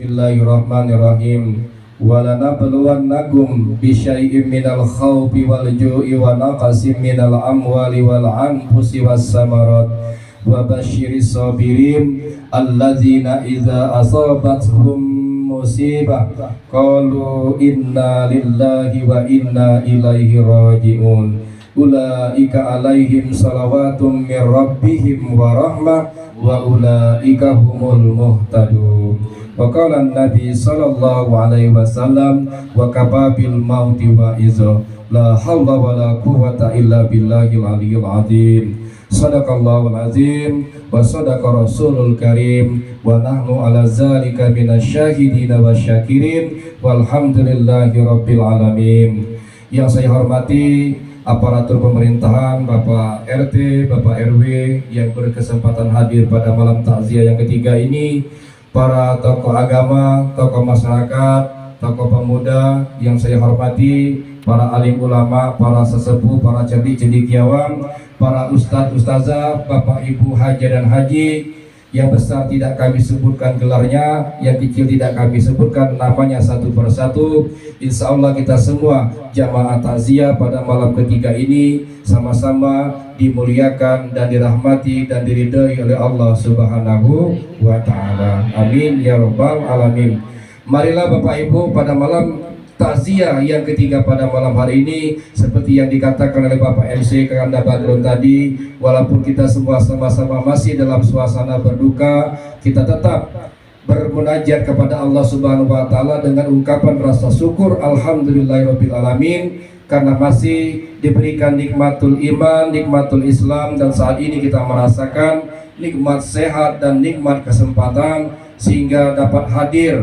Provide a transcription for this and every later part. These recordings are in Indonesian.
Bismillahirrahmanirrahim. Walanabluwannakum bisyai'im minal khawfi wal ju'i wa naqasim minal amwali wal anfusi was samarat wa basyiris sabirin alladzina idza asabathum musibah qalu inna lillahi wa inna ilaihi raji'un. Ulaika alaihim salawatum mir rabbihim wa rahmah wa ulaika humul muhtadun. Wa qala an-nabi sallallahu alaihi wasallam wa kababil mauti wa iza la haula wa la quwwata illa billahil aliyyil azim. Sadaqallahul azim wa sadaqa rasulul karim wa nahnu ala zalika minasyahidin wa syakirin walhamdulillahi rabbil alamin. Yang saya hormati aparatur pemerintahan, Bapak RT, Bapak RW yang berkesempatan hadir pada malam takziah yang ketiga ini, para tokoh agama, tokoh masyarakat, tokoh pemuda yang saya hormati, para alim ulama, para sesepuh, para cendekiawan, para ustadz ustazah, bapak ibu haji dan haji, yang besar tidak kami sebutkan gelarnya, yang kecil tidak kami sebutkan namanya satu persatu. Insya Allah kita semua jamaah takziah pada malam ketiga ini sama-sama dimuliakan dan dirahmati dan diridhai oleh Allah Subhanahu wa Ta'ala. Amin ya rabbal alamin. Marilah Bapak Ibu pada malam takziah yang ketiga pada malam hari ini, seperti yang dikatakan oleh Bapak MC Kakanda Badrun tadi, walaupun kita semua sama-sama masih dalam suasana berduka, kita tetap bermunajat kepada Allah Subhanahu wa Ta'ala dengan ungkapan rasa syukur alhamdulillahirabbil alamin, karena masih diberikan nikmatul iman, nikmatul Islam, dan saat ini kita merasakan nikmat sehat dan nikmat kesempatan sehingga dapat hadir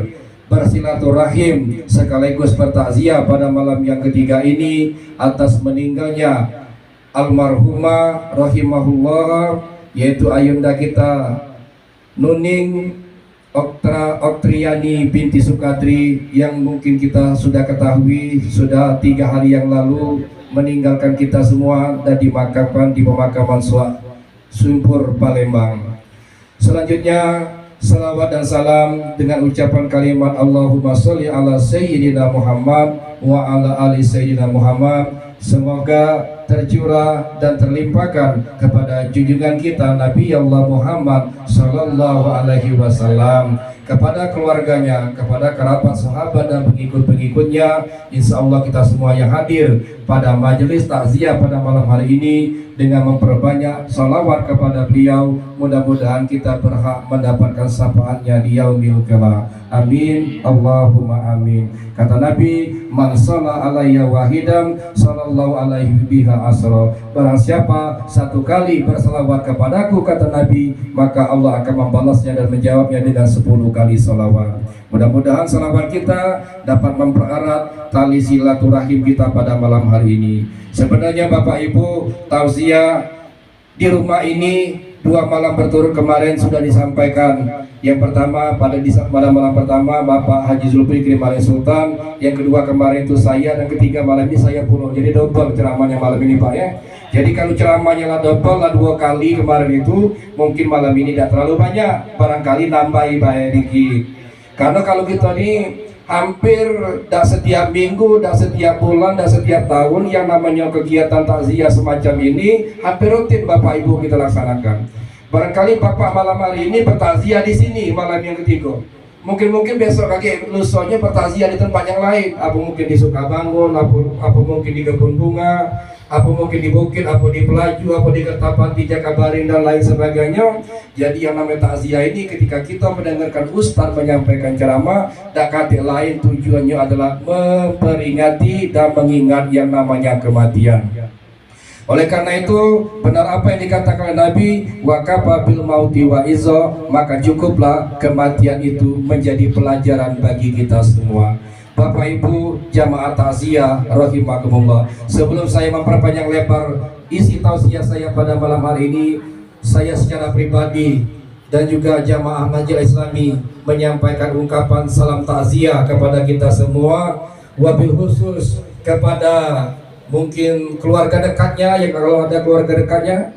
bersilaturahim sekaligus bertakziah pada malam yang ketiga ini atas meninggalnya almarhumah rahimahullah, yaitu ayunda kita Nuning Oktriani binti Sukatri, yang mungkin kita sudah ketahui sudah 3 hari yang lalu meninggalkan kita semua dan dimakamkan di pemakaman Sumpur Palembang. Selanjutnya salawat dan salam dengan ucapan kalimat Allahumma sholli ala sayyidina Muhammad wa ala ali sayyidina Muhammad, semoga tercurah dan terlimpahkan kepada junjungan kita Nabi Allah Muhammad sallallahu alaihi wasallam, kepada keluarganya, kepada kerabat, sahabat dan pengikut-pengikutnya. Insya Allah kita semua yang hadir pada majelis takziah pada malam hari ini dengan memperbanyak salawat kepada beliau, mudah-mudahan kita berhak mendapatkan syafaatnya di yaumil qiyamah. Amin Allahumma amin. Kata Nabi, man shalla alayya wahidan sallallahu alaihi biha asra. Barang siapa satu kali bersalawat kepadaku, kata Nabi, maka Allah akan membalasnya dan menjawabnya dengan 10 kali salawat. Mudah-mudahan salawat kita dapat mempererat tali silaturahim kita pada malam hari ini. Sebenarnya Bapak Ibu, tausiah di rumah ini 2 malam berturut kemarin sudah disampaikan. Yang pertama pada malam pertama Bapak Haji Zulfikri Maling Sultan, yang kedua kemarin itu saya, dan ketiga malam ini saya pulang. Jadi double ceramahnya malam ini Pak ya. Jadi kalau ceramahnya lah double lah 2 kali kemarin itu, mungkin malam ini tidak terlalu banyak, barangkali nambahi Pak dikit. Karena kalau kita ini hampir dah setiap minggu, dah setiap bulan, dah setiap tahun yang namanya kegiatan takziah semacam ini hampir rutin Bapak Ibu kita laksanakan. Barangkali Bapak malam hari ini bertakziah di sini malam yang ketiga. Mungkin besok lagi lusanya bertakziah di tempat yang lain. Apa mungkin di Sukabangun, apa mungkin di Kebun Bunga, apa mungkin di Bukit, apa di Pelaju, apa di Kertapati, Jakabaring dan lain sebagainya. Jadi yang namanya takziah ini ketika kita mendengarkan ustaz menyampaikan ceramah, dakati lain tujuannya adalah memperingati dan mengingat yang namanya kematian. Oleh karena itu benar apa yang dikatakan Nabi, wa kafa bil mauti wa iza, maka cukuplah kematian itu menjadi pelajaran bagi kita semua. Bapak Ibu jamaah takziah rahimakumullah, sebelum saya memperpanjang lebar isi tausiah saya pada malam hari ini, saya secara pribadi dan juga jamaah Majelis Islami menyampaikan ungkapan salam takziah kepada kita semua, wabil khusus kepada mungkin keluarga dekatnya, yang kalau ada keluarga dekatnya,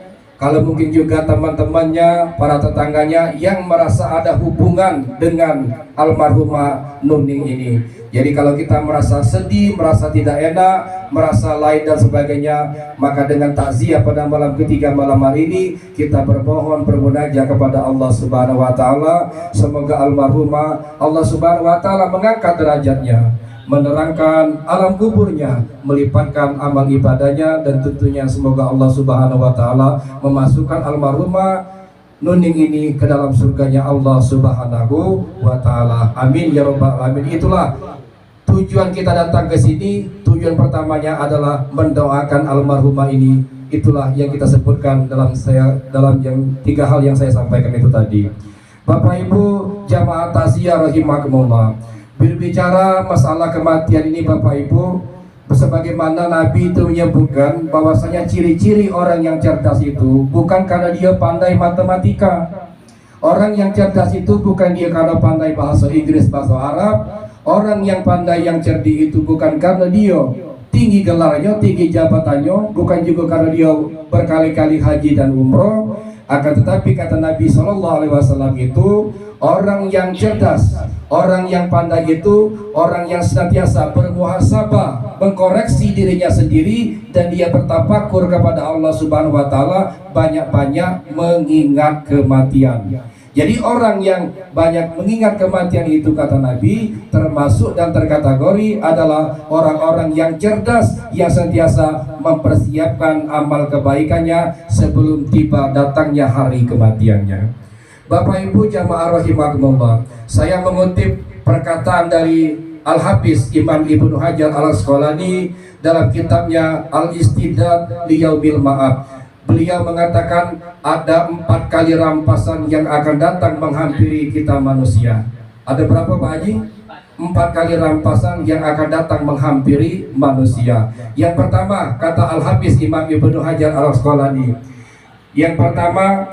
Kalau mungkin juga teman-temannya, para tetangganya yang merasa ada hubungan dengan almarhumah Nuning ini. Jadi kalau kita merasa sedih, merasa tidak enak, merasa lain dan sebagainya, maka dengan takziah pada malam ketiga malam hari ini kita bermohon bermunajat kepada Allah Subhanahu wa taala, semoga almarhumah Allah Subhanahu wa taala mengangkat derajatnya, menerangkan alam kuburnya, melipatkan amal ibadahnya, dan tentunya semoga Allah Subhanahu wa taala memasukkan almarhumah Nuning ini ke dalam surganya Allah Subhanahu wa taala. Amin ya rabbal alamin. Itulah tujuan kita datang ke sini. Tujuan pertamanya adalah mendoakan almarhumah ini. Itulah yang kita sebutkan dalam yang 3 hal yang saya sampaikan itu tadi. Bapak Ibu jamaah tasya rahimakumullah, berbicara masalah kematian ini Bapak Ibu, sebagaimana Nabi itu menyebutkan bahwasanya ciri-ciri orang yang cerdas itu bukan karena dia pandai matematika. Orang yang cerdas itu bukan dia karena pandai bahasa Inggris, bahasa Arab. Orang yang pandai, yang cerdik itu bukan karena dia tinggi gelarnya, tinggi jabatannya, bukan juga karena dia berkali-kali haji dan umroh. Akan tetapi kata Nabi SAW itu, orang yang cerdas, orang yang pandai itu orang yang senantiasa bermuhasabah, mengkoreksi dirinya sendiri, dan dia bertafakur kepada Allah Subhanahu wa taala, banyak-banyak mengingat kematian. Jadi orang yang banyak mengingat kematian itu kata Nabi termasuk dan terkategori adalah orang-orang yang cerdas, yang senantiasa mempersiapkan amal kebaikannya sebelum tiba datangnya hari kematiannya. Bapak Ibu jamaah rahimakumullah, saya mengutip perkataan dari Al-Hafiz Imam Ibnu Hajar Al-Asqalani dalam kitabnya Al-Istidad Liyaumil Ma'ad. Beliau mengatakan ada 4 kali rampasan yang akan datang menghampiri kita manusia. Ada berapa Pak Haji? 4 kali rampasan yang akan datang menghampiri manusia. Yang pertama kata Al-Hafiz Imam Ibnu Hajar Al-Asqalani, yang pertama,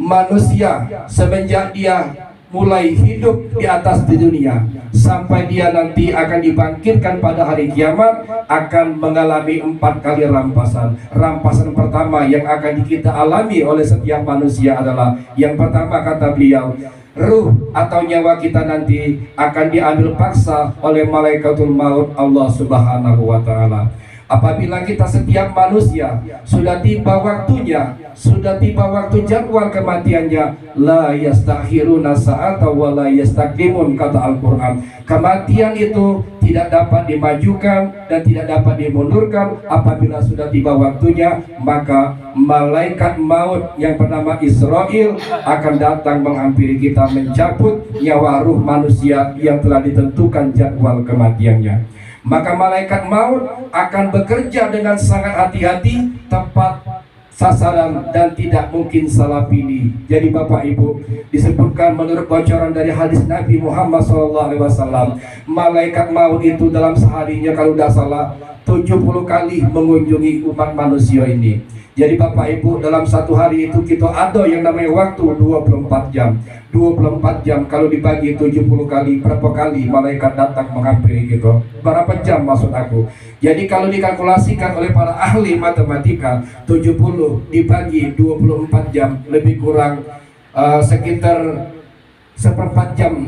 manusia semenjak dia mulai hidup di atas di dunia sampai dia nanti akan dibangkitkan pada hari kiamat akan mengalami 4 kali rampasan. Rampasan pertama yang akan kita alami oleh setiap manusia adalah, yang pertama kata beliau, ruh atau nyawa kita nanti akan diambil paksa oleh malaikatul maut Allah Subhanahu wa taala. Apabila kita setiap manusia sudah tiba waktunya, sudah tiba waktu jadwal kematiannya, la yastakhiruna sa'ata wa la yastaqdimun, kata Al-Quran. Kematian itu tidak dapat dimajukan dan tidak dapat dimundurkan. Apabila sudah tiba waktunya, maka malaikat maut yang bernama Israel akan datang menghampiri kita, mencabut nyawa ruh manusia yang telah ditentukan jadwal kematiannya. Maka malaikat maut akan bekerja dengan sangat hati-hati, tepat sasaran, dan tidak mungkin salah pilih. Jadi Bapak Ibu, disebutkan menurut bocoran dari hadis Nabi Muhammad SAW, malaikat maut itu dalam seharinya kalau tidak salah 70 kali mengunjungi umat manusia ini. Jadi Bapak Ibu, dalam satu hari itu kita ada yang namanya waktu 24 jam. 24 jam kalau dibagi 70 kali, berapa kali malaikat datang menghampiri kita? Berapa jam maksud aku? Jadi kalau dikalkulasikan oleh para ahli matematika, 70 dibagi 24 jam lebih kurang sekitar 1/4 jam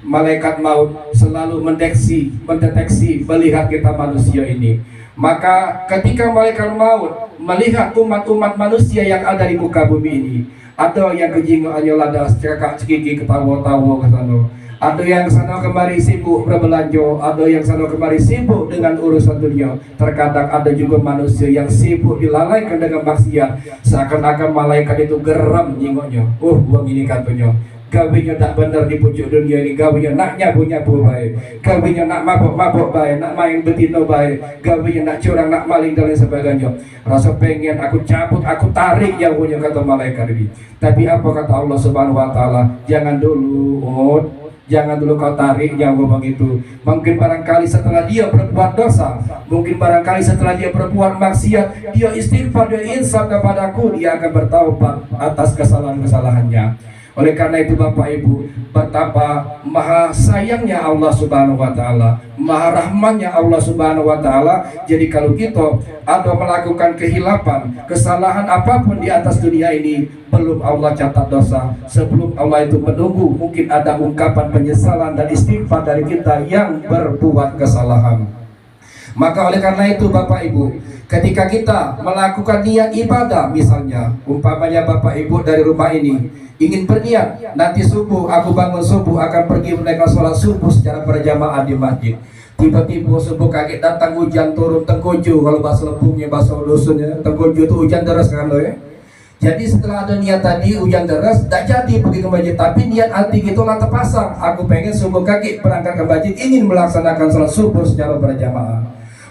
malaikat maut selalu mendeteksi melihat kita manusia ini. Maka ketika malaikat maut melihat umat-umat manusia yang ada di muka bumi ini, ada yang kejingannya lada cekak cekiki ketawa-tawa ke sana, ada yang sana kemari sibuk berbelanja, ada yang sana kemari sibuk dengan urusan dunia. Terkadang ada juga manusia yang sibuk dilalaikan dengan maksiat, seakan-akan malaikat itu geram nyingoknya. Buang ini katanya, gawinya tak benar di pucuk dunia ini, gawinya nak nyabu-nyabu baik, gawinya nak mabuk-mabuk baik, nak main betina baik, gawinya nak curang, nak maling dan lain sebagainya. Rasa pengen aku cabut, aku tarik nyawanya, kata malaikat ini. Tapi apa kata Allah Subhanahu wa taala? Jangan dulu, jangan dulu kau tarik nyawa begitu. Mungkin barangkali setelah dia berbuat dosa, mungkin barangkali setelah dia berbuat maksiat, dia istighfar, dia insaf kepadaku, dia akan bertaubat atas kesalahan-kesalahannya. Oleh karena itu Bapak Ibu, betapa maha sayangnya Allah Subhanahu wa taala, maha rahmannya Allah Subhanahu wa taala. Jadi kalau kita ada melakukan kehilapan, kesalahan apapun di atas dunia ini, belum Allah catat dosa, sebelum Allah itu menunggu mungkin ada ungkapan penyesalan dan istighfar dari kita yang berbuat kesalahan. Maka oleh karena itu Bapak Ibu, ketika kita melakukan niat ibadah, misalnya umpamanya Bapak Ibu dari rumah ini ingin berniat nanti subuh, aku bangun subuh akan pergi menunaikan sholat subuh secara berjamaah di masjid. Tiba-tiba subuh kaget datang hujan turun tengkojo, kalau bahasa Lempungnya, bahasa dusunnya, tengkojo itu hujan deras kan loh ya. Jadi setelah ada niat tadi hujan deras, tak jadi pergi ke masjid, tapi niat hati gitu lah terpasang, aku pengen subuh kaki berangkat ke masjid, ingin melaksanakan sholat subuh secara berjamaah.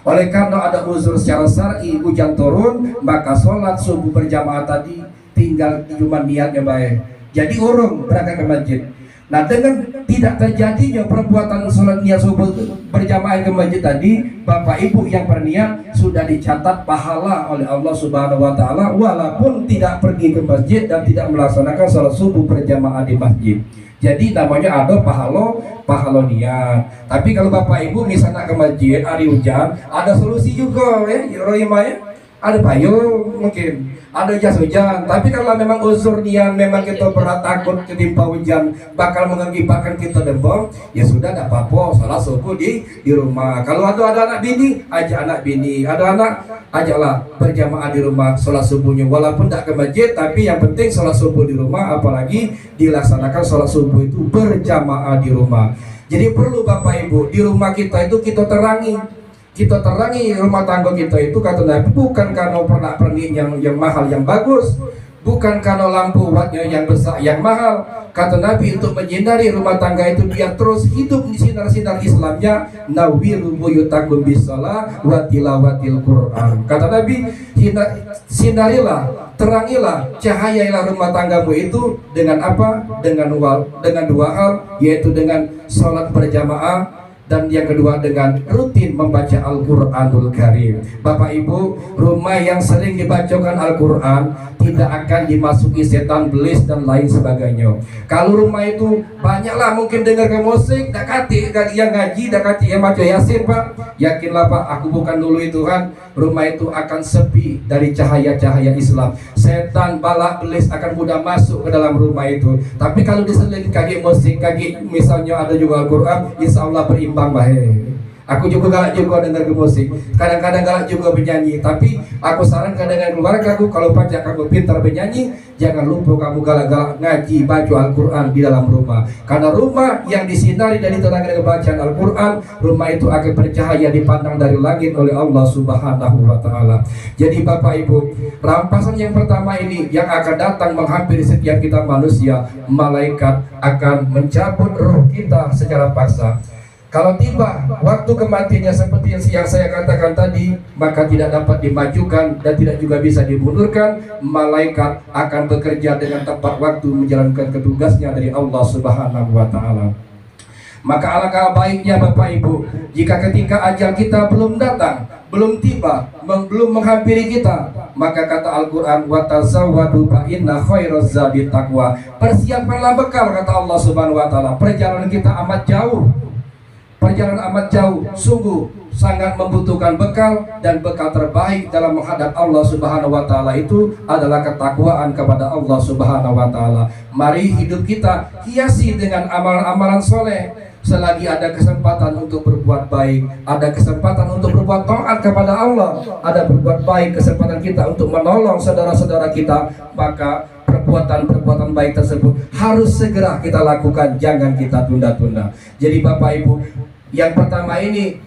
Oleh karena ada uzur secara syar'i, hujan turun, maka sholat subuh berjamaah tadi tinggal cuma niatnya baik, jadi urung berangkat ke masjid. Nah, dengan tidak terjadinya perbuatan sholat niat subuh berjamaah ke masjid tadi, Bapak Ibu yang berniat sudah dicatat pahala oleh Allah Subhanahu wa taala, walaupun tidak pergi ke masjid dan tidak melaksanakan sholat subuh berjamaah di masjid. Jadi namanya ada pahala niat. Tapi kalau Bapak Ibu misalnya ke masjid hari hujan, ada solusi juga ya, ya. Ada payung mungkin, ada jas hujan. Tapi kalau memang uzur niat, memang kita berat takut ketimpa hujan bakal mengakibatkan kita demam, ya sudah tidak apa-apa, salat subuh di rumah. Kalau ada anak bini, ajak anak bini, ada anak ajaklah berjamaah di rumah sholat subuhnya, walaupun tidak ke masjid, tapi yang penting sholat subuh di rumah, apalagi dilaksanakan sholat subuh itu berjamaah di rumah. Jadi perlu Bapak Ibu di rumah kita itu kita terangi rumah tangga kita itu, kata Nabi, bukan karena pernak-pernik yang mahal yang bagus, bukan karena lampu wattnya yang besar yang mahal. Kata Nabi, untuk menyinari rumah tangga itu biar terus hidup di sinar-sinar Islamnya, nawiru buyutakum bisalah wa tilawatil Quran. Kata Nabi, sinarilah, terangilah, cahayailah rumah tanggamu itu dengan apa? Dengan dua hal, yaitu dengan sholat berjamaah, dan yang kedua dengan rutin membaca Al-Quranul Karim. Bapak Ibu, rumah yang sering dibacakan Al-Quran tidak akan dimasuki setan, belis dan lain sebagainya. Kalau rumah itu banyaklah mungkin dengar ke musik, dak kati yang ngaji, dak kati yang baca Yasin Pak, yakinlah Pak, aku bukan dulu itu kan, rumah itu akan sepi dari cahaya-cahaya Islam. Setan, balak, belis akan mudah masuk ke dalam rumah itu. Tapi kalau diseling kaki musik, kaki misalnya ada juga Al-Quran, insya Allah berimbang baik. Aku juga galak juga dengar musik, kadang-kadang galak juga bernyanyi. Tapi aku sarankan dengan keluarga aku, kalau pajak kamu pintar bernyanyi, jangan lupa kamu galak-galak ngaji, baca Al-Quran di dalam rumah. Karena rumah yang disinari dan diterangi dengan bacaan Al-Quran, rumah itu akan bercahaya dipandang dari langit oleh Allah Subhanahu wa taala. Jadi Bapak Ibu, rampasan yang pertama ini yang akan datang menghampiri setiap kita manusia, malaikat akan mencabut roh kita secara paksa. Kalau tiba waktu kematiannya seperti yang saya katakan tadi, maka tidak dapat dimajukan dan tidak juga bisa dimundurkan. Malaikat akan bekerja dengan tepat waktu menjalankan tugasnya dari Allah Subhanahu wa taala. Maka alangkah baiknya Bapak Ibu, jika ketika ajal kita belum datang, belum tiba, belum menghampiri kita, maka kata Al-Quran, wa tazawwadu fa inna khairaz zadi taqwa. Persiapkanlah bekal, kata Allah Subhanahu wa taala. Perjalanan kita amat jauh. Perjalanan amat jauh, sungguh sangat membutuhkan bekal, dan bekal terbaik dalam menghadap Allah Subhanahu wa taala itu adalah ketakwaan kepada Allah Subhanahu wa taala. Mari hidup kita hiasi dengan amalan-amalan soleh. Selagi ada kesempatan untuk berbuat baik, ada kesempatan untuk berbuat taat kepada Allah, ada berbuat baik, kesempatan kita untuk menolong saudara-saudara kita, maka perbuatan-perbuatan baik tersebut harus segera kita lakukan, jangan kita tunda-tunda. Jadi Bapak Ibu, yang pertama ini,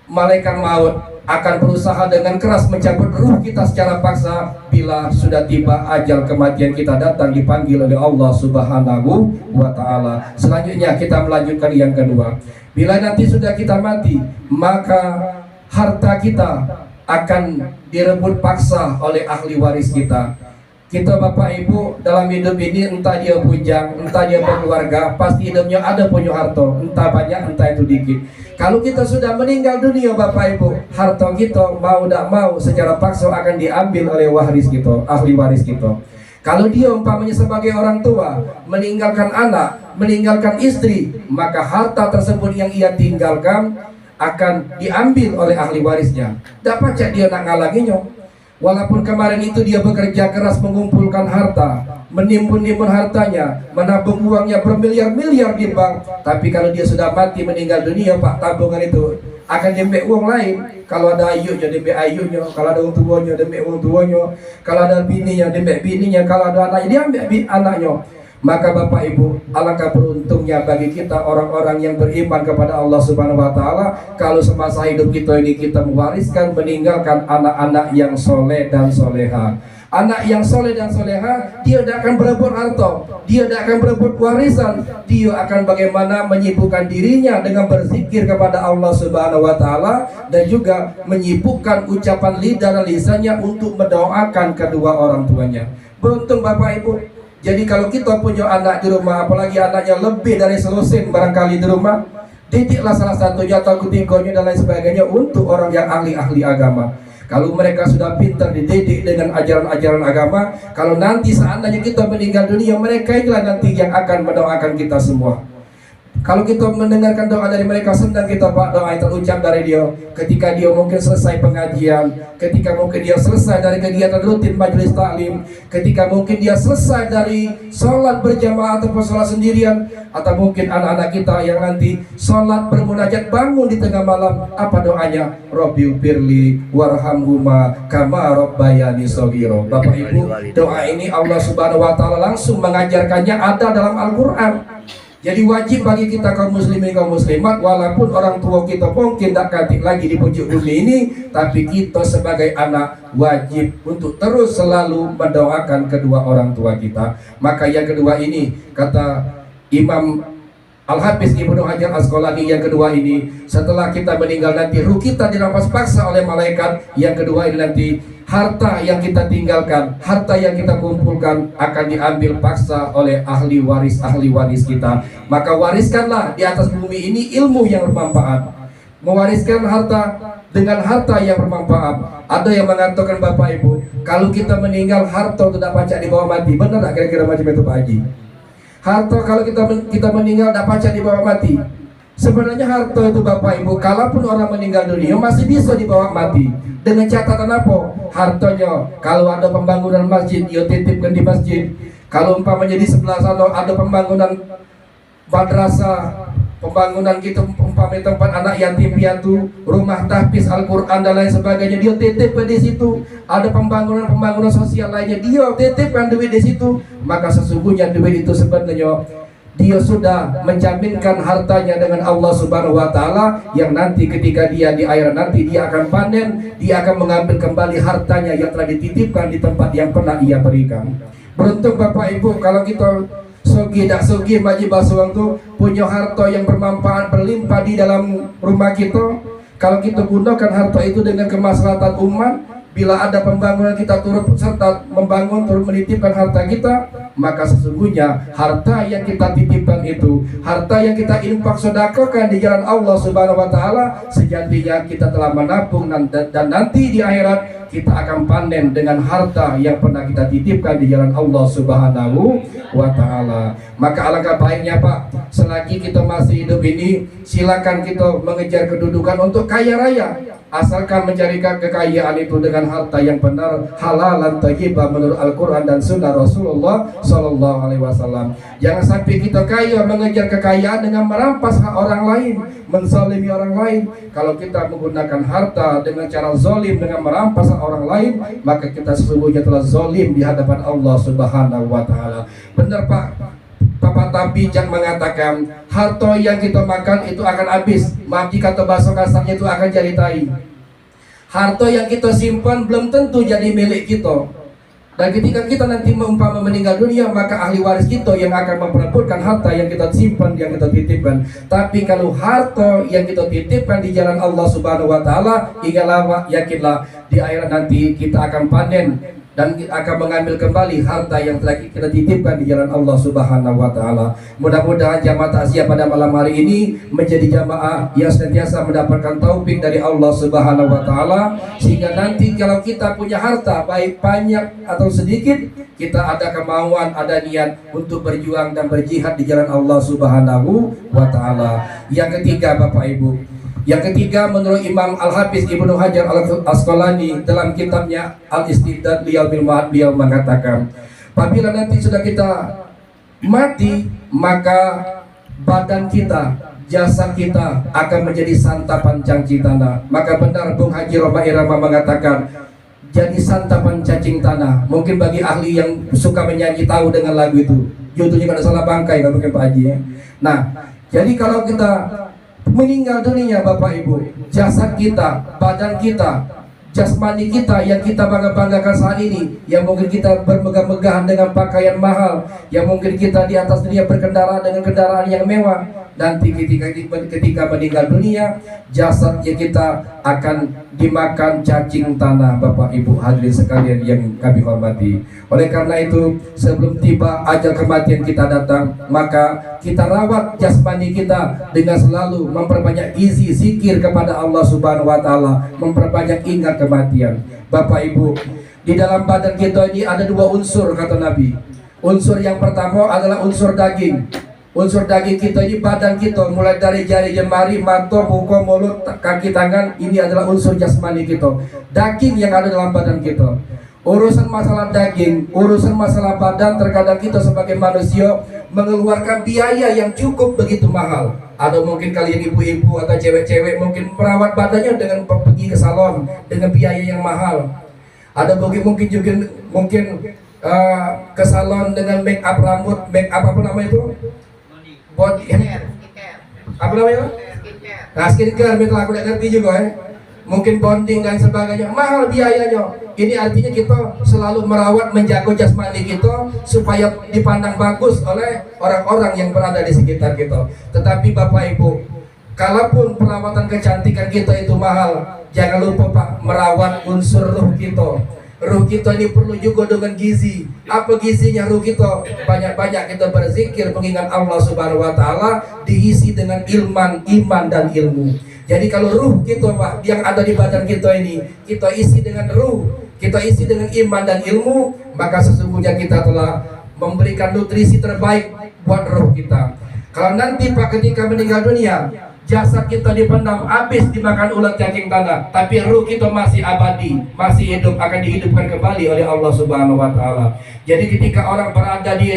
malaikat maut akan berusaha dengan keras mencabut ruh kita secara paksa bila sudah tiba ajal kematian kita datang, dipanggil oleh Allah Subhanahu wa taala. Selanjutnya kita melanjutkan yang kedua. Bila nanti sudah kita mati, maka harta kita akan direbut paksa oleh ahli waris kita. Kita Bapak Ibu dalam hidup ini, entah dia bujang, entah dia berkeluarga, pasti hidupnya ada punya harta, entah banyak entah itu dikit. Kalau kita sudah meninggal dunia Bapak Ibu, harta kita mau tidak mau secara paksa akan diambil oleh waris kita, ahli waris kita. Kalau dia umpamanya sebagai orang tua meninggalkan anak, meninggalkan istri, maka harta tersebut yang ia tinggalkan akan diambil oleh ahli warisnya. Tak pacak dia nak ngalanginya. Walaupun kemarin itu dia bekerja keras mengumpulkan harta, menimbun-nimbun hartanya, menabung uangnya bermiliar-miliar di bank, tapi kalau dia sudah mati meninggal dunia, Pak, tabungan itu akan diambil uang lain. Kalau ada ayunya diambil ayunya, kalau ada orang tuanya diambil orang tuanya, kalau ada bininya diambil bininya, kalau ada anaknya diambil anaknya. Maka Bapak Ibu, alangkah beruntungnya bagi kita orang-orang yang beriman kepada Allah Subhanahu wa taala kalau semasa hidup kita ini kita mewariskan, meninggalkan anak-anak yang soleh dan soleha. Anak yang soleh dan soleha, dia tidak akan berebut harta, dia tidak akan berebut warisan, dia akan bagaimana menyibukkan dirinya dengan berzikir kepada Allah Subhanahu wa taala dan juga menyibukkan ucapan lidah dan lisannya untuk mendoakan kedua orang tuanya. Beruntung Bapak Ibu. Jadi kalau kita punya anak di rumah, apalagi anaknya lebih dari selusin barangkali di rumah, didiklah salah satunya atau ketiganya dan lain sebagainya untuk orang yang ahli-ahli agama. Kalau mereka sudah pintar dididik dengan ajaran-ajaran agama, kalau nanti seandainya kita meninggal dunia, mereka itulah nanti yang akan mendoakan kita semua. Kalau kita mendengarkan doa dari mereka, senang kita Pak, doa yang terucap dari dia ketika dia mungkin selesai pengajian, ketika mungkin dia selesai dari kegiatan rutin majelis taklim, ketika mungkin dia selesai dari sholat berjamaah ataupun sholat sendirian, atau mungkin anak-anak kita yang nanti sholat bermunajat bangun di tengah malam, apa doanya? Robbil firli warhamhuma kama rabbayani shaghira. Bapak Ibu, doa ini Allah Subhanahu wa taala langsung mengajarkannya, ada dalam Al-Qur'an. Jadi wajib bagi kita kaum muslimin kaum muslimat, walaupun orang tua kita mungkin tak katik lagi di pojok bumi ini, tapi kita sebagai anak wajib untuk terus selalu mendoakan kedua orang tua kita. Maka yang kedua ini kata Imam Al-Hafiz Ibnu Hajar Asqalani, yang kedua ini setelah kita meninggal nanti ruh kita dirampas paksa oleh malaikat. Yang kedua ini nanti harta yang kita tinggalkan, harta yang kita kumpulkan akan diambil paksa oleh ahli waris kita. Maka wariskanlah di atas bumi ini ilmu yang bermanfaat. Mewariskan harta dengan harta yang bermanfaat. Ada yang mengatakan Bapak Ibu, kalau kita meninggal harta tidak pacak dibawa mati. Benar tak kira-kira macam itu Pak Haji? Harta kalau kita meninggal tidak pacak dibawa mati. Sebenarnya harta itu Bapak Ibu, kalaupun orang meninggal dunia masih bisa dibawa mati. Dengan catatan apa? Hartanya kalau ada pembangunan masjid, dia titipkan di masjid. Kalau umpamanya di sebelah sana ada pembangunan madrasah, pembangunan kita umpamanya tempat anak yatim piatu, rumah tahfiz Al-Qur'an dan lain sebagainya, dia titipkan di situ. Ada pembangunan sosial lainnya, dia titipkan duit di situ. Maka sesungguhnya duit itu sebenarnya dia sudah menjaminkan hartanya dengan Allah Subhanahu wa taala, yang nanti ketika dia di akhirat nanti dia akan panen, dia akan mengambil kembali hartanya yang telah dititipkan di tempat yang pernah ia berikan. Beruntung Bapak Ibu kalau kita sogi dak sogi maji basuang tu punya harta yang bermanfaat berlimpah di dalam rumah kita. Kalau kita gunakan harta itu dengan kemaslahatan umat, bila ada pembangunan kita turut serta membangun, turut menitipkan harta kita, maka sesungguhnya harta yang kita titipkan itu, harta yang kita infak sedekahkan di jalan Allah Subhanahu wa taala, sejatinya kita telah menabung dan nanti di akhirat kita akan panen dengan harta yang pernah kita titipkan di jalan Allah Subhanahu wa taala. Maka alangkah baiknya Pak, selagi kita masih hidup ini, silakan kita mengejar kedudukan untuk kaya raya, asalkan mencari kekayaan itu dengan harta yang benar, halal dan thayyibah menurut Al-Quran dan Sunnah Rasulullah Sallallahu Alaihi Wasallam. Jangan sampai kita kaya mengejar kekayaan dengan merampas hak orang lain, menzalimi orang lain. Kalau kita menggunakan harta dengan cara zalim, dengan merampas hak orang lain, maka kita sesungguhnya telah zalim di hadapan Allah Subhanahu Wa Taala. Benar Pak. Pepatah bijak mengatakan harta yang kita makan itu akan habis, mati kata bahasa kasarnya itu akan jadi tai. Harta yang kita simpan belum tentu jadi milik kita. Dan ketika kita nanti umpama meninggal dunia, maka ahli waris kita yang akan memperebutkan harta yang kita simpan, yang kita titipkan. Tapi kalau harta yang kita titipkan di jalan Allah Subhanahu wa taala, ingatlah, yakinlah di akhirat nanti kita akan panen dan akan mengambil kembali harta yang telah kita titipkan di jalan Allah Subhanahu wa taala. Mudah-mudahan jamaah takziah pada malam hari ini menjadi jamaah yang senantiasa mendapatkan taufik dari Allah Subhanahu wa taala, sehingga nanti kalau kita punya harta baik banyak atau sedikit, kita ada kemauan, ada niat untuk berjuang dan berjihad di jalan Allah Subhanahu wa taala. Yang ketiga Bapak Ibu, yang ketiga, menurut Imam Al-Hafiz Ibnu Hajar Al-Asqalani dalam kitabnya Al-Istidad Liyaumil Ma'ad, beliau mengatakan, apabila nanti sudah kita mati, maka badan kita, jasad kita akan menjadi santapan cacing tanah. Maka benar Bung Haji Roma Irama mengatakan, jadi santapan cacing tanah. Mungkin bagi ahli yang suka menyanyi tahu dengan lagu itu, judulnya kalau salah bangkai, kalau mungkin Pak Haji ya. Nah, jadi kalau kita meninggal dunia Bapak Ibu, jasad kita, badan kita, jasmani kita yang kita bangga-banggakan saat ini, yang mungkin kita bermegah-megahan dengan pakaian mahal, yang mungkin kita di atas dunia berkendara dengan kendaraan yang mewah, nanti ketika meninggal dunia, jasadnya kita akan dimakan cacing tanah Bapak Ibu hadirin sekalian yang kami hormati. Oleh karena itu, sebelum tiba ajal kematian kita datang, maka kita rawat jasmani kita dengan selalu memperbanyak gizi zikir kepada Allah Subhanahu wa taala, memperbanyak ingat kematian. Bapak Ibu, di dalam badan kita ini ada dua unsur kata Nabi. Unsur yang pertama adalah unsur daging. Unsur daging kita ini, badan kita, mulai dari jari jemari, mata, muka, mulut, kaki, tangan, ini adalah unsur jasmani kita, daging yang ada dalam badan kita. Urusan masalah daging, urusan masalah badan, terkadang kita sebagai manusia mengeluarkan biaya yang cukup begitu mahal. Ada mungkin kalian ibu-ibu atau cewek-cewek mungkin merawat badannya dengan pergi ke salon dengan biaya yang mahal. Ada mungkin juga ke salon dengan make up rambut, make up apa namanya itu? Body apa namanya? Nah, skincare, betul, aku tidak ngerti juga ya. Mungkin bonding dan sebagainya, mahal biayanya. Ini artinya kita selalu merawat, menjaga jasmani kita supaya dipandang bagus oleh orang-orang yang berada di sekitar kita. Tetapi Bapak Ibu, kalaupun perawatan kecantikan kita itu mahal, jangan lupa Pak, merawat unsur ruh kita. Ruh kita ini perlu juga dengan gizi. Apa gizinya ruh kita? Banyak-banyak kita berzikir, mengingat Allah Subhanahu wa taala, diisi dengan iman dan ilmu. Jadi kalau ruh kita Pak, yang ada di badan kita ini, kita isi dengan ruh, kita isi dengan iman dan ilmu, maka sesungguhnya kita telah memberikan nutrisi terbaik buat ruh kita. Kalau nanti Pak ketika meninggal dunia, jasad kita dipendam, habis dimakan ulat cacing tanah, tapi ruh kita masih abadi, masih hidup, akan dihidupkan kembali oleh Allah Subhanahu wa taala. Jadi ketika orang berada di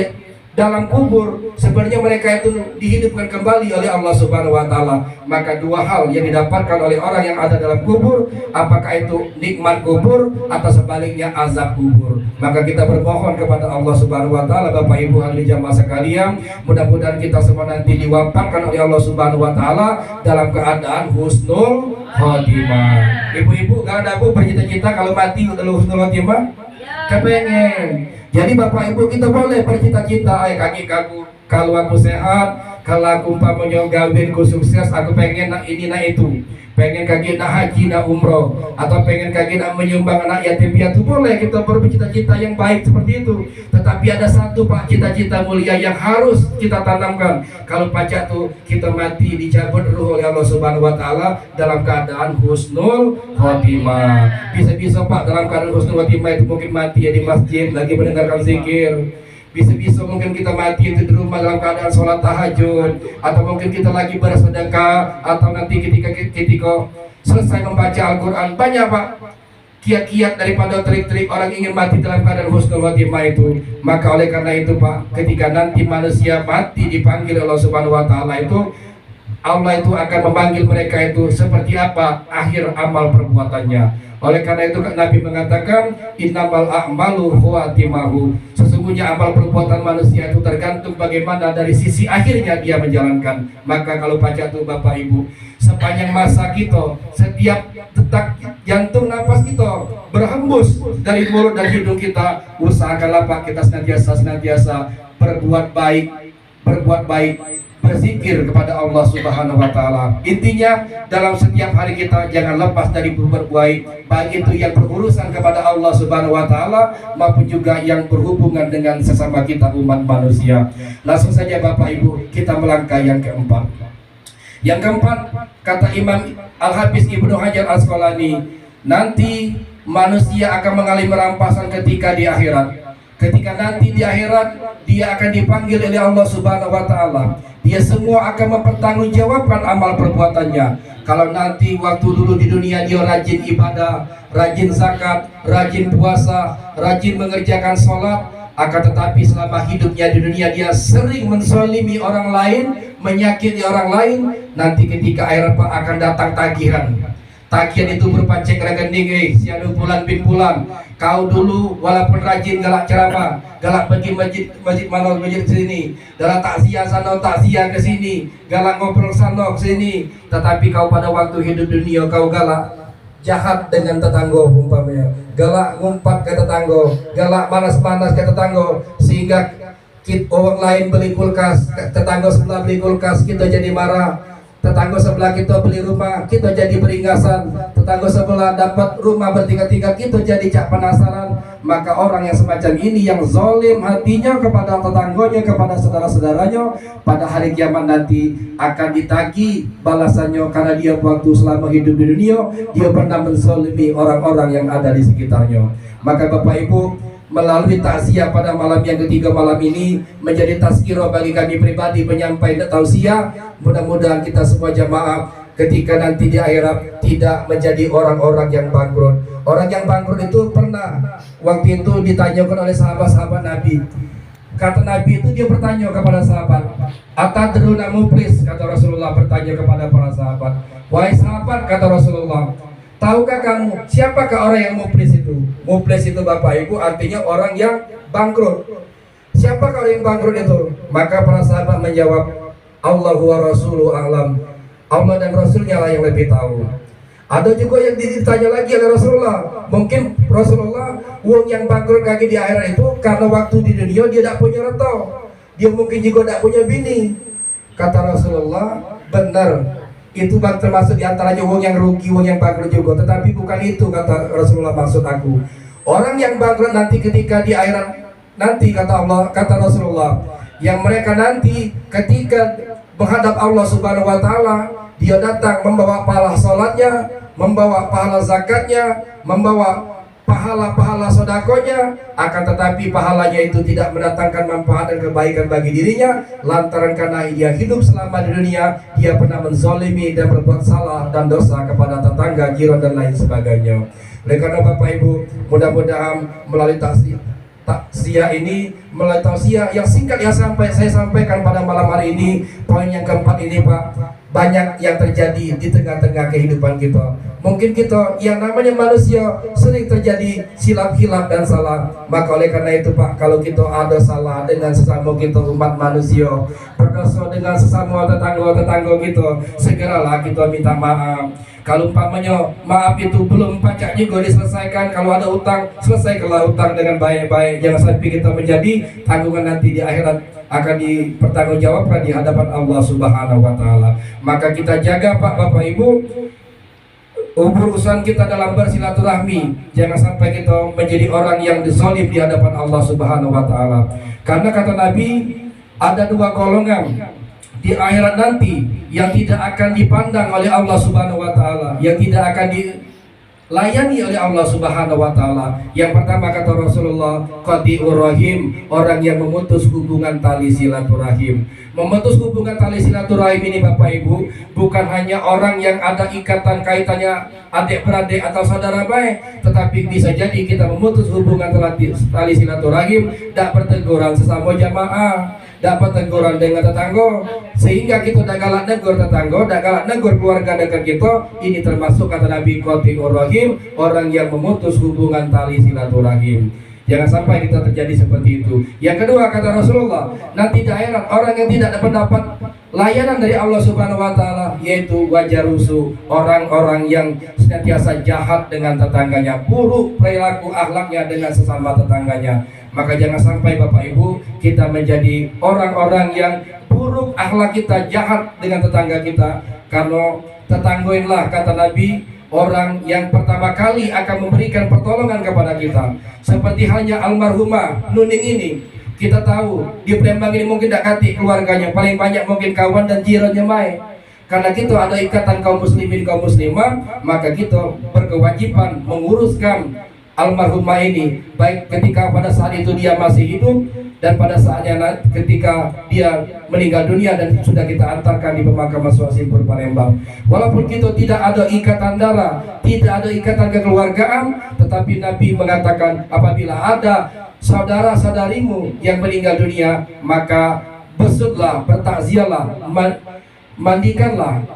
dalam kubur, sebenarnya mereka itu dihidupkan kembali oleh Allah Subhanahu wa taala. Maka dua hal yang didapatkan oleh orang yang ada dalam kubur, apakah itu nikmat kubur atau sebaliknya azab kubur. Maka kita bermohon kepada Allah Subhanahu wa taala, Bapak Ibu hadirin jamaah sekalian, mudah-mudahan kita semua nanti diwafatkan oleh Allah Subhanahu wa taala dalam keadaan husnul khotimah. Ibu-ibu gak ada Bu bercita-cita kalau mati udah husnul khotimah? Kepengen. Jadi Bapak Ibu kita boleh bercita-cita, kaki kaku, kalau aku sehat, kalau aku umpamanya gawinku sukses, aku pengen nak ini nak itu, pengen kaki nak haji nak umroh, atau pengen kaki nak menyumbang anak yatim piatu, boleh kita bercita-cita yang baik seperti itu. Tetapi ada satu Pak, cita-cita mulia yang harus kita tanamkan. Kalau pacak tuh kita mati dicabut ruh oleh Allah Subhanahu wa taala dalam keadaan husnul khotimah. Bisa-bisa Pak dalam keadaan husnul khotimah itu mungkin mati ya di masjid lagi mendengarkan zikir. Bisa-bisa mungkin kita mati itu di rumah dalam keadaan sholat tahajud, atau mungkin kita lagi bersedekah, atau nanti ketika selesai membaca Al-Quran. Banyak Pak kiat-kiat daripada trik-trik orang ingin mati dalam keadaan husnul khotimah itu. Maka oleh karena itu Pak, ketika nanti manusia mati dipanggil Allah Subhanahu wa taala itu, Allah itu akan memanggil mereka itu seperti apa akhir amal perbuatannya. Oleh karena itu Nabi mengatakan innamal a'malu khawatimahu. Sesungguhnya amal perbuatan manusia itu tergantung bagaimana dari sisi akhirnya dia menjalankan. Maka kalau pacak tuh Bapak Ibu, sepanjang masa kita, setiap detak jantung nafas kita berhembus dari mulut dan hidung kita, usahakanlah Pak kita senantiasa berbuat baik, berzikir kepada Allah Subhanahu wa taala. Intinya dalam setiap hari kita jangan lepas dari berbuat baik, baik itu yang berurusan kepada Allah Subhanahu wa taala maupun juga yang berhubungan dengan sesama kita umat manusia. Langsung saja Bapak Ibu, kita melangkah yang keempat. Yang keempat, kata Imam Al-Hafiz Ibnu Hajar Asqalani, nanti manusia akan mengalami rampasan ketika di akhirat. Ketika nanti di akhirat dia akan dipanggil oleh Allah Subhanahu wa taala. Dia semua akan mempertanggungjawabkan amal perbuatannya. Kalau nanti waktu dulu di dunia dia rajin ibadah, rajin zakat, rajin puasa, rajin mengerjakan sholat, akan tetapi selama hidupnya di dunia dia sering menzalimi orang lain, menyakiti orang lain, nanti ketika akhirat akan datang tagihan. Tagihan itu berupa cek rekening, sianu bulan bin bulan. Kau dulu walaupun rajin galak ceramah, galak pergi masjid mana masjid sini, galak takziah sana takziah ke sini, galak ngobrol sana ke sini, tetapi kau pada waktu hidup dunia kau galak jahat dengan tetangga umpamanya, galak ngumpat ke tetangga, galak manas-manas ke tetangga, sehingga orang lain beli kulkas, tetangga sebelah beli kulkas, kita jadi marah. Tetangga sebelah kita beli rumah, kita jadi beringasan. Tetangga sebelah dapat rumah bertingkat-tingkat, kita jadi cak penasaran. Maka orang yang semacam ini, yang zalim hatinya kepada tetangganya, kepada saudara-saudaranya, pada hari kiamat nanti akan ditagih balasannya, karena dia waktu selama hidup di dunia dia pernah menzalimi orang-orang yang ada di sekitarnya. Maka Bapak Ibu, melalui takziah pada malam yang ketiga malam ini menjadi tazkirah bagi kami pribadi penyampaian tausiah. Mudah-mudahan kita semua jamaah ketika nanti di akhirat tidak menjadi orang-orang yang bangkrut. Orang yang bangkrut itu pernah waktu itu ditanyakan oleh sahabat-sahabat Nabi. Kata Nabi itu, dia bertanya kepada sahabat, atadruna muflis, kata Rasulullah bertanya kepada para sahabat. Wahai sahabat, kata Rasulullah, tahukah kamu siapakah orang yang muflis itu? Muflis itu Bapak Ibu artinya orang yang bangkrut. Siapakah orang yang bangkrut itu? Maka para sahabat menjawab, Allahu wa rasuluhu a'lam. Allah dan Rasulnya lah yang lebih tahu. Ada juga yang ditanya lagi oleh Rasulullah, mungkin Rasulullah, uang yang bangkrut lagi di akhirat itu karena waktu di dunia dia tidak punya reto, dia mungkin juga tidak punya bini. Kata Rasulullah, benar, itu termasuk diantaranya uang yang rugi, uang yang bangkrut juga. Tetapi bukan itu kata Rasulullah maksud aku. Orang yang bangkrut nanti ketika di akhirat nanti, kata Allah, kata Rasulullah, yang mereka nanti ketika menghadap Allah Subhanahu wa taala, dia datang membawa pahala salatnya, membawa pahala zakatnya, membawa pahala-pahala sodakonya, akan tetapi pahalanya itu tidak mendatangkan manfaat dan kebaikan bagi dirinya, lantaran karena dia hidup selama di dunia dia pernah menzalimi dan berbuat salah dan dosa kepada tetangga, jiran dan lain sebagainya. Oleh karena Bapak Ibu, mudah-mudahan melalui takziah ini, melalui tausiah yang singkat yang saya sampaikan pada malam hari ini, poin yang keempat ini Pak, banyak yang terjadi di tengah-tengah kehidupan kita. Mungkin kita yang namanya manusia sering terjadi silap-hilap dan salah. Maka oleh karena itu Pak, kalau kita ada salah dengan sesama kita umat manusia, berdosa dengan sesama tetangga-tetangga kita, segeralah kita minta maaf. Kalau umpamanya maaf itu belum pajak juga diselesaikan, kalau ada utang, selesaikanlah utang dengan baik-baik. Jangan sampai kita menjadi tanggungan nanti di akhirat akan dipertanggungjawabkan di hadapan Allah Subhanahu wa taala. Maka kita jaga Pak, Bapak Ibu, urusan kita dalam bersilaturahmi. Jangan sampai kita menjadi orang yang dizalim di hadapan Allah Subhanahu wa taala. Karena kata Nabi, ada dua golongan di akhirat nanti yang tidak akan dipandang oleh Allah Subhanahu wa taala, yang tidak akan dilayani oleh Allah Subhanahu wa taala. Yang pertama kata Rasulullah, qati'ur rahim, orang yang memutus hubungan tali silaturahim. Memutus hubungan tali silaturahim ini Bapak Ibu, bukan hanya orang yang ada ikatan kaitannya adik-beradik atau saudara baik, tetapi bisa jadi kita memutus hubungan tali silaturahim, tidak berteguran sesama jamaah, dapat teguran dengan tetangga, sehingga kita dak galak negur tetangga, dak galak negur keluarga dekat kita. Ini termasuk kata Nabi qati'ur rahim, orang yang memutus hubungan tali silaturahim. Jangan sampai kita terjadi seperti itu. Yang kedua kata Rasulullah, nanti di akhirat orang yang tidak mendapat layanan dari Allah Subhanahu wa taala, yaitu wajarusu, orang-orang yang senantiasa jahat dengan tetangganya, buruk perilaku akhlaknya dengan sesama tetangganya. Maka jangan sampai Bapak Ibu kita menjadi orang-orang yang buruk buruk akhlak kita, jahat dengan tetangga kita. Karena tetanggoinlah, kata Nabi, orang yang pertama kali akan memberikan pertolongan kepada kita. Seperti halnya almarhumah Nuning ini, kita tahu di Palembang ini mungkin tidak kati keluarganya, paling banyak mungkin kawan dan jirannya mai. Karena kita ada ikatan kaum muslimin kaum muslimah, maka kita berkewajiban menguruskan almarhumah ini, baik ketika pada saat itu dia masih hidup dan pada saatnya ketika dia meninggal dunia dan sudah kita antarkan di pemakaman Suat Simpur Palembang. Walaupun kita tidak ada ikatan darah, tidak ada ikatan kekeluargaan, tetapi Nabi mengatakan apabila ada saudara-saudarimu yang meninggal dunia, maka besutlah, bertakziahlah, mandikanlah,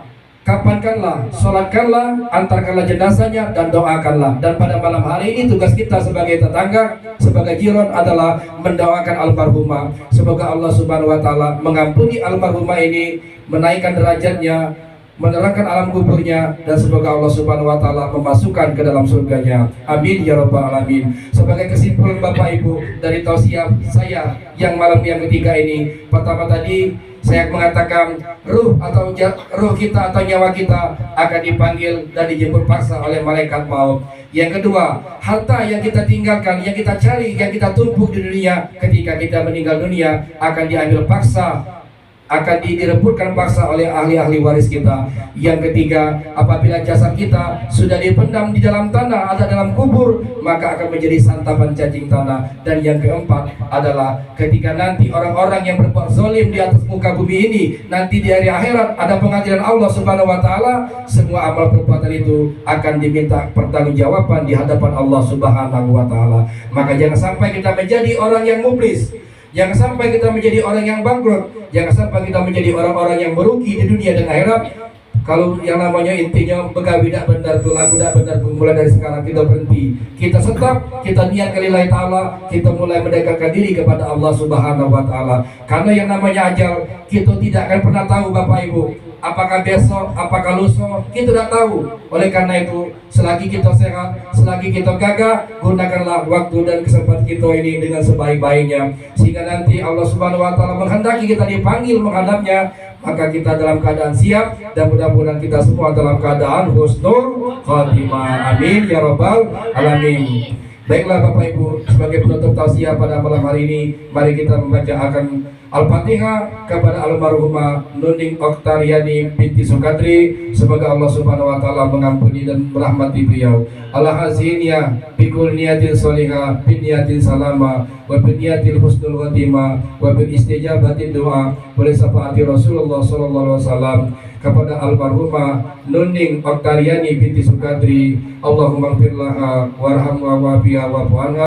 kapankanlah, sholatkanlah, antarkanlah jenazahnya dan doakanlah. Dan pada malam hari ini tugas kita sebagai tetangga, sebagai jiran adalah mendoakan almarhumah. Semoga Allah Subhanahu wa taala mengampuni almarhumah ini, menaikkan derajatnya, menerangkan alam kuburnya, dan semoga Allah Subhanahu wa taala memasukkan ke dalam surganya. Amin ya rabbal alamin. Sebagai kesimpulan Bapak Ibu dari tausiah saya yang malam yang ketiga ini, pertama tadi saya mengatakan ruh kita atau nyawa kita akan dipanggil dan dijemput paksa oleh malaikat maut. Yang kedua, harta yang kita tinggalkan, yang kita cari, yang kita tumpuk di dunia, ketika kita meninggal dunia akan diambil paksa, akan direbutkan paksa oleh ahli-ahli waris kita. Yang ketiga, apabila jasad kita sudah dipendam di dalam tanah, ada dalam kubur, maka akan menjadi santapan cacing tanah. Dan yang keempat adalah ketika nanti orang-orang yang berbuat zalim di atas muka bumi ini, nanti di hari akhirat ada pengadilan Allah Subhanahu wa taala, semua amal perbuatan itu akan diminta pertanggungjawaban di hadapan Allah Subhanahu wa taala. Maka jangan sampai kita menjadi orang yang muflis, jangan sampai kita menjadi orang yang bangkrut, jangan sampai kita menjadi orang-orang yang merugi di dunia dan akhirat. Kalau yang namanya intinya begawi tidak benar, laku tidak benar, mulai dari sekarang kita berhenti, kita stop, kita niat lillahi ta'ala, kita mulai mendekatkan diri kepada Allah Subhanahu wa ta'ala. Karena yang namanya ajal, kita tidak akan pernah tahu Bapak Ibu, apakah besok, apakah lusa, kita tidak tahu. Oleh karena itu, selagi kita sehat, selagi kita gagah, gunakanlah waktu dan kesempatan kita ini dengan sebaik-baiknya, sehingga nanti Allah Subhanahu wa ta'ala menghendaki kita dipanggil menghadapnya, maka kita dalam keadaan siap, dan mudah-mudahan kita semua dalam keadaan husnul khatimah. Amin ya rabbal alamin. Baiklah Bapak Ibu, sebagai penutup tausiah pada malam hari ini, mari kita membaca akan Al-Fatihah kepada almarhumah Nuning Oktariani binti Sukatri. Semoga Allah Subhanahu wa taala mengampuni dan merahmati beliau. Al-haziniyah bikul niyatin sholihah bin niyatin salama wa bin niyatil husnul khatimah wa bin istijabatin doa oleh syafaati Rasulullah sallallahu alaihi wasallam kepada almarhumah Nuning Oktariani binti Sukatri. Allahumma ighfir laha warhamha wa'afiha wa'fu anha.